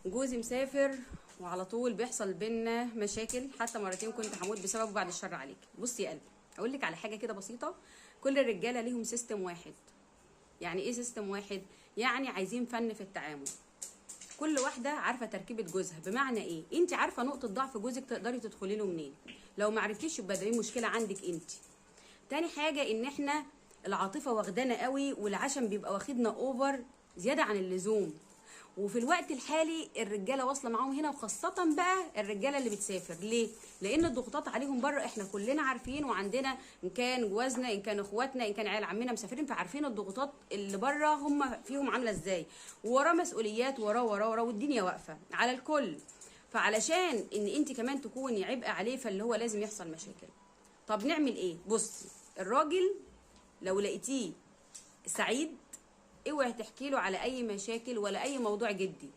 جوزي مسافر وعلى طول بيحصل بينا مشاكل، حتى مرتين كنت هموت بسببه بعد الشر عليك. بصي يا قلبي، اقول لك على حاجه كده بسيطه. كل الرجاله ليهم سيستم واحد. يعني ايه سيستم واحد؟ يعني عايزين فن في التعامل. كل واحده عارفه تركيبه جوزها. بمعنى ايه؟ انت عارفه نقطه ضعف جوزك تقدري تدخلي له منين. لو ما عرفتيش يبقى دي مشكله عندك انت. تاني حاجه ان احنا العاطفه واخدانا قوي، والعشم بيبقى واخدنا اوفر زياده عن اللزوم. وفي الوقت الحالي الرجاله واصله معاهم هنا، وخاصه بقى الرجاله اللي بتسافر. ليه؟ لان الضغوطات عليهم بره احنا كلنا عارفين، وعندنا ان كان جوازنا ان كان اخواتنا ان كان عيال عمنا مسافرين، فعارفين الضغوطات اللي بره هم فيهم عامله ازاي، ووراه مسؤوليات، وراه والدنيا واقفه على الكل. فعلشان ان انت كمان تكوني عبء عليه، فاللي هو لازم يحصل مشاكل. طب نعمل ايه؟ بصي، الراجل لو لقيتيه سعيد اوعي تحكي له على اي مشاكل ولا اي موضوع جدي.